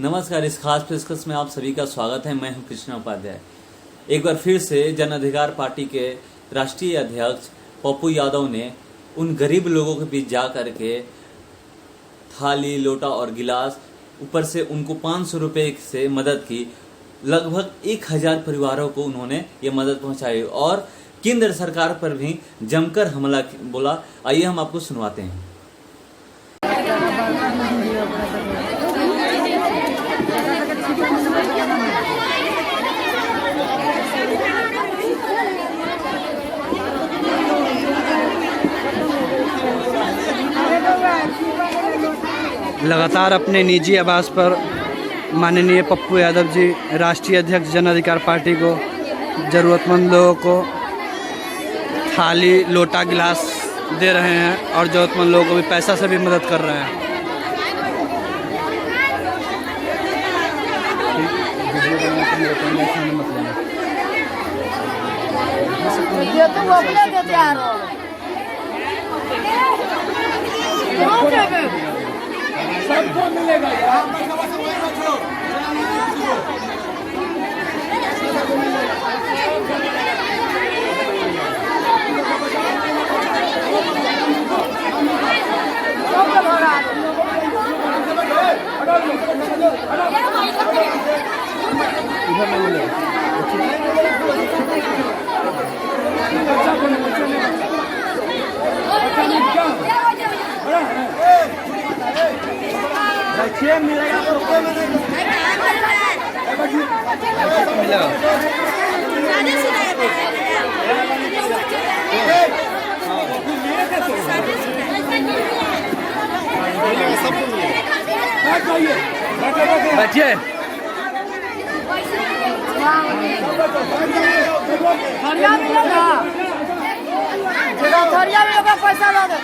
नमस्कार। इस खास पेशकश में आप सभी का स्वागत है। मैं हूं कृष्णा उपाध्याय। एक बार फिर से जन अधिकार पार्टी के राष्ट्रीय अध्यक्ष पप्पू यादव ने उन गरीब लोगों के बीच जा करके थाली, लोटा और गिलास, ऊपर से उनको 500 रुपये से मदद की। लगभग 1000 परिवारों को उन्होंने ये मदद पहुंचाई और केंद्र सरकार पर भी जमकर हमला बोला। आइए हम आपको सुनवाते हैं। लगातार अपने निजी आवास पर माननीय पप्पू यादव जी, राष्ट्रीय अध्यक्ष जन अधिकार पार्टी को, ज़रूरतमंद लोगों को थाली, लोटा, गिलास दे रहे हैं और ज़रूरतमंद लोगों को भी पैसा से भी मदद कर रहे हैं। सबको मिलेगा यार। मिलेगा बैठिए। पैसा ला दे।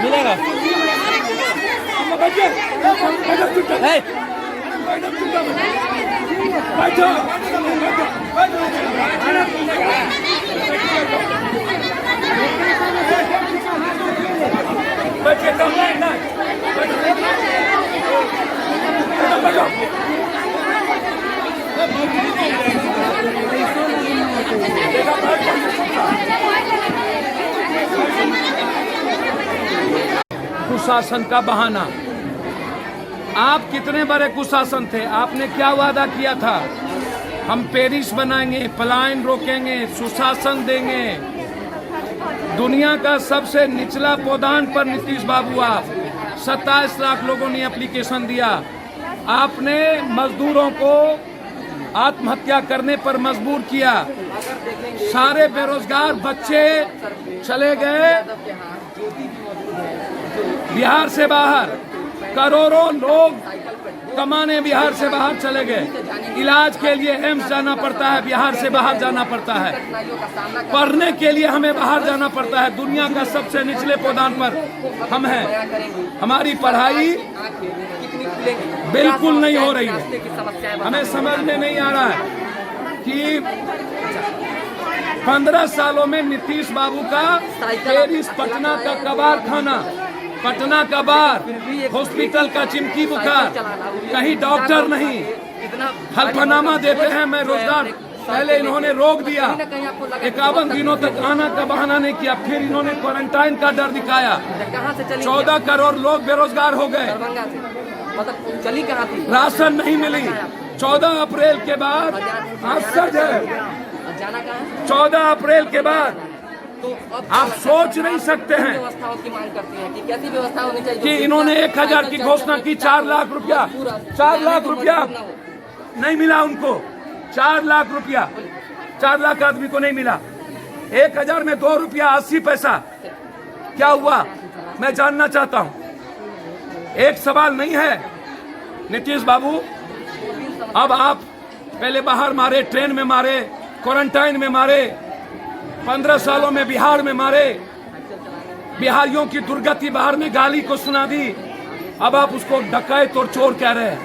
मिलेगा कुशासन का बहाना। आप कितने बड़े कुशासन थे? आपने क्या वादा किया था? हम पेरिस बनाएंगे, पलायन रोकेंगे, सुशासन देंगे। दुनिया का सबसे निचला पौधान पर नीतीश बाबू आप 27 लाख लोगों ने एप्लीकेशन दिया। आपने मजदूरों को आत्महत्या करने पर मजबूर किया। सारे बेरोजगार बच्चे चले गए बिहार से बाहर। करोड़ों लोग कमाने बिहार से बाहर चले गए। इलाज के लिए एम्स जाना पड़ता है, बिहार से बाहर जाना पड़ता है। पढ़ने के लिए हमें बाहर जाना पड़ता है। दुनिया का सबसे निचले पौधान पर हम हैं। हमारी पढ़ाई बिल्कुल नहीं हो रही है। हमें समझ में नहीं आ रहा है कि 15 सालों में नीतीश बाबू का पेरिस पटना का कबाड़ खाना, पटना का बार, हॉस्पिटल का चिमकी बुखार, कहीं डॉक्टर नहीं, हल्फनामा देते हैं मैं रोजगार। पहले इन्होंने रोक दिया, 51 दिनों तक आना का बहाना नहीं किया, फिर इन्होंने क्वारंटाइन का डर दिखाया। 14 करोड़ लोग बेरोजगार हो गए। राशन नहीं मिली। 14 अप्रैल के बाद आश्चर्य है, 14 अप्रैल के बाद तो अब आप सोच नहीं सकते हैं व्यवस्थाओं की मांग करते हैं कि कैसी व्यवस्था होनी चाहिए कि इन्होंने 1000 की घोषणा की, 4 लाख रुपया, 4 लाख रुपया नहीं मिला उनको, 4 लाख रुपया, 4 लाख आदमी को नहीं मिला। 1000 में 2 रुपया 80 पैसा क्या हुआ, मैं जानना चाहता हूं। एक सवाल नहीं है नीतीश बाबू, अब आप पहले बाहर मारे, ट्रेन में मारे, क्वारंटाइन में मारे, 15 सालों में बिहार में मारे, बिहारियों की दुर्गति बाहर में गाली को सुना दी, अब आप उसको डकैत और चोर कह रहे हैं।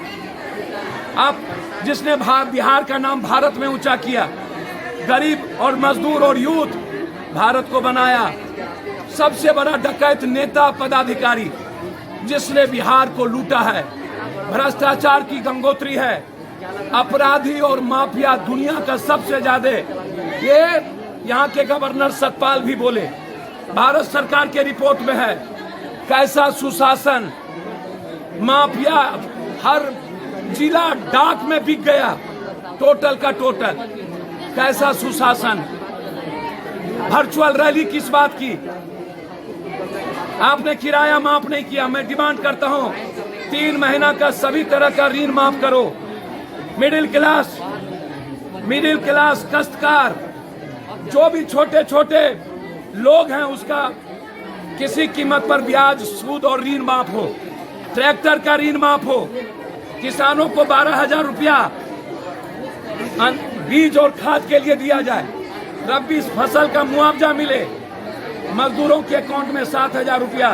आप जिसने बिहार का नाम भारत में ऊंचा किया, गरीब और मजदूर और यूथ भारत को बनाया, सबसे बड़ा डकैत नेता पदाधिकारी जिसने बिहार को लूटा है, भ्रष्टाचार की गंगोत्री है, अपराधी और माफिया दुनिया का सबसे ज्यादा। ये यहाँ के गवर्नर सतपाल भी बोले, भारत सरकार के रिपोर्ट में है, कैसा सुशासन, माफिया हर जिला डाक में बिक गया, टोटल का टोटल, कैसा सुशासन। वर्चुअल रैली किस बात की, आपने किराया माफ नहीं किया। मैं डिमांड करता हूं 3 महीना का सभी तरह का ऋण माफ करो। मिडिल क्लास काश्तकार, जो भी छोटे छोटे लोग हैं, उसका किसी कीमत पर ब्याज, सूद और ऋण माफ हो। ट्रैक्टर का ऋण माफ हो, किसानों को 12,000 रुपया बीज और खाद के लिए दिया जाए, रबी फसल का मुआवजा मिले, मजदूरों के अकाउंट में 7,000 रुपया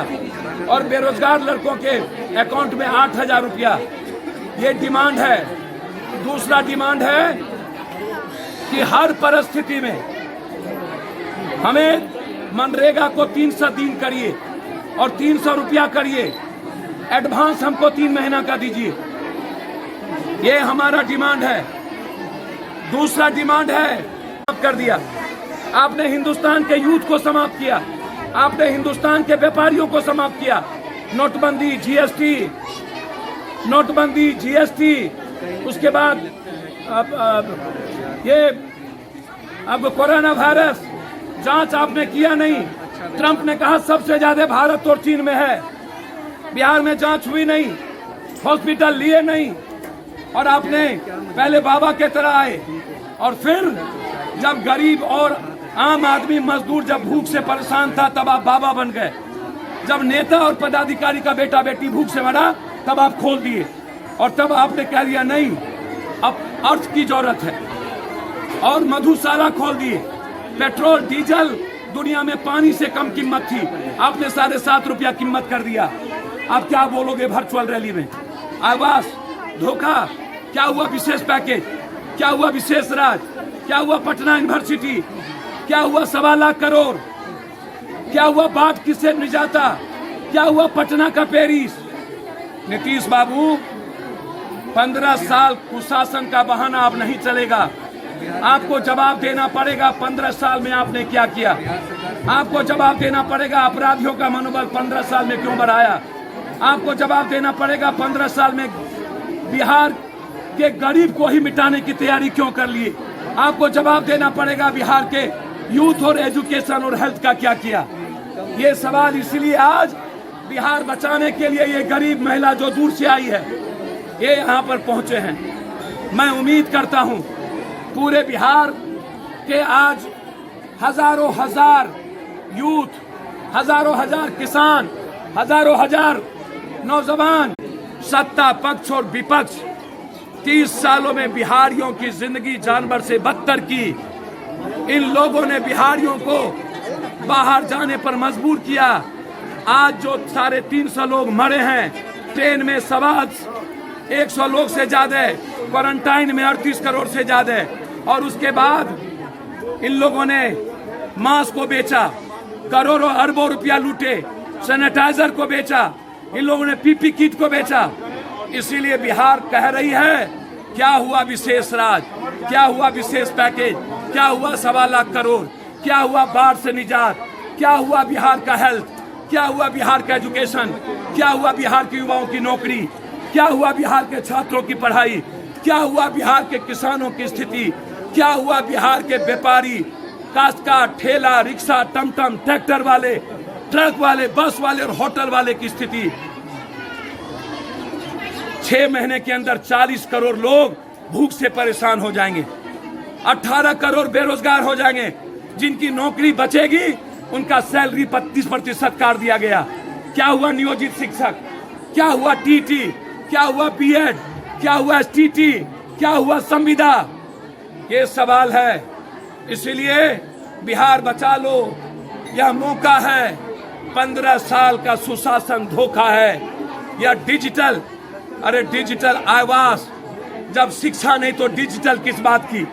और बेरोजगार लड़कों के अकाउंट में 8,000 रुपया। ये डिमांड है। दूसरा डिमांड है कि हर परिस्थिति में हमें मनरेगा को 300 दिन करिए और 300 रुपया करिए, एडवांस हमको 3 महीना का दीजिए। ये हमारा डिमांड है। दूसरा डिमांड है, समाप्त कर दिया आपने, हिंदुस्तान के यूथ को समाप्त किया, आपने हिंदुस्तान के व्यापारियों को समाप्त किया। नोटबंदी, जीएसटी, उसके बाद अब कोरोना वायरस जांच आपने किया नहीं। ट्रंप ने कहा सबसे ज्यादा भारत और चीन में है, बिहार में जांच हुई नहीं, हॉस्पिटल लिए नहीं, और आपने पहले बाबा के तरह आए, और फिर जब गरीब और आम आदमी मजदूर जब भूख से परेशान था तब आप बाबा बन गए। जब नेता और पदाधिकारी का बेटा बेटी भूख से मरा तब आप खोल दिए, और तब आपने कह दिया नहीं, अब अर्थ की जरूरत है, और मधुशाला खोल दिए। पेट्रोल डीजल दुनिया में पानी से कम कीमत थी, आपने 7.5 रुपया कीमत कर दिया। आप क्या बोलोगे वर्चुअल रैली में? आवास धोखा, क्या हुआ विशेष पैकेज, क्या हुआ विशेष राज, क्या हुआ पटना यूनिवर्सिटी, क्या हुआ 1.25 लाख करोड़, क्या हुआ बाढ़ किससे निजाता, क्या हुआ पटना का पेरिस। नीतीश बाबू, 15 साल कुशासन का बहाना अब नहीं चलेगा, आपको जवाब देना पड़ेगा 15 साल में आपने क्या किया। आपको जवाब देना पड़ेगा अपराधियों का मनोबल 15 साल में क्यों बढ़ाया। आपको जवाब देना पड़ेगा 15 साल में बिहार के गरीब को ही मिटाने की तैयारी क्यों कर लिए। आपको जवाब देना पड़ेगा बिहार के यूथ और एजुकेशन और हेल्थ का क्या किया। ये सवाल इसलिए आज बिहार बचाने के लिए ये गरीब महिला जो दूर से आई है, ये यहाँ पर पहुंचे हैं। मैं उम्मीद करता हूं पूरे बिहार के आज हजारों हजार यूथ, हजारों हजार किसान, हजारों हजार नौजवान, सत्ता पक्ष और विपक्ष 30 सालों में बिहारियों की जिंदगी जानवर से बदतर की। इन लोगों ने बिहारियों को बाहर जाने पर मजबूर किया। आज जो 350 लोग मरे हैं, ट्रेन में सवार 100 लोग से ज्यादा, क्वारंटाइन में 38 करोड़ से ज्यादा, और उसके बाद इन लोगों ने मास्क को बेचा, करोड़ों अरबों रुपया लूटे, सैनिटाइजर को बेचा, इन लोगों ने पीपी किट को बेचा। इसीलिए बिहार कह रही है क्या हुआ विशेष राज, क्या हुआ विशेष पैकेज, क्या हुआ 1.25 लाख करोड़, क्या हुआ बाढ़ से निजात, क्या हुआ बिहार का हेल्थ, क्या हुआ बिहार का एजुकेशन, क्या हुआ बिहार के युवाओं की नौकरी, क्या हुआ बिहार के छात्रों की पढ़ाई, क्या हुआ बिहार के किसानों की स्थिति, क्या हुआ बिहार के व्यापारी, काश्तकार, ठेला, रिक्शा, टमटम, ट्रैक्टर वाले, ट्रक वाले, बस वाले और होटल वाले की स्थिति। 6 महीने के अंदर 40 करोड़ लोग भूख से परेशान हो जाएंगे, 18 करोड़ बेरोजगार हो जाएंगे। जिनकी नौकरी बचेगी उनका सैलरी 35% काट दिया गया। क्या हुआ नियोजित शिक्षक, क्या हुआ टीटी, क्या हुआ बीएड, क्या हुआ एसटीटी, क्या हुआ संविदा, ये सवाल है। इसलिए बिहार बचा लो, यह मौका है। 15 साल का सुशासन धोखा है। यह डिजिटल, अरे डिजिटल आवास, जब शिक्षा नहीं तो डिजिटल किस बात की,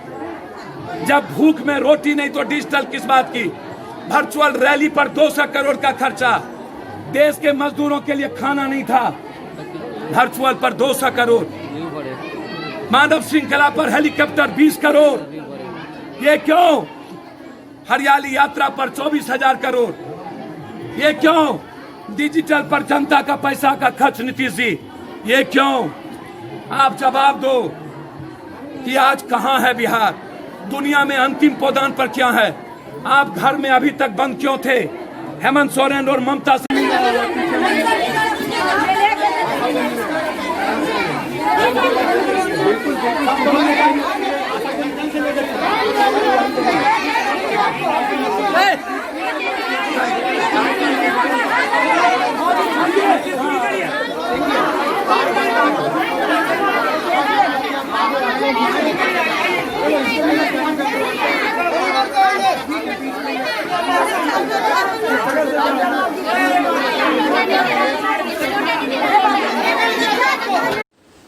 जब भूख में रोटी नहीं तो डिजिटल किस बात की। वर्चुअल रैली पर 200 करोड़ का खर्चा, देश के मजदूरों के लिए खाना नहीं था, वर्चुअल पर 200 करोड़। मानव श्रृंखला पर हेलीकॉप्टर 20 करोड़। ये क्यों? हरियाली यात्रा पर 24,000 करोड़। ये क्यों? डिजिटल पर जनता का पैसा का खर्च नीतीश जी, ये क्यों? आप जवाब दो कि आज कहां है बिहार, दुनिया में अंतिम पौधान पर क्या है? आप घर में अभी तक बंद क्यों थे? हेमंत सोरेन और ममता से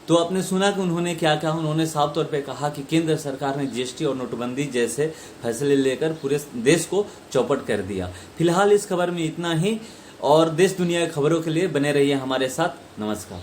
तो आपने सुना कि उन्होंने क्या कहा। उन्होंने साफ तौर पे कहा कि केंद्र सरकार ने जीएसटी और नोटबंदी जैसे फैसले लेकर पूरे देश को चौपट कर दिया। फिलहाल इस खबर में इतना ही, और देश दुनिया की खबरों के लिए बने रहिए हमारे साथ। नमस्कार।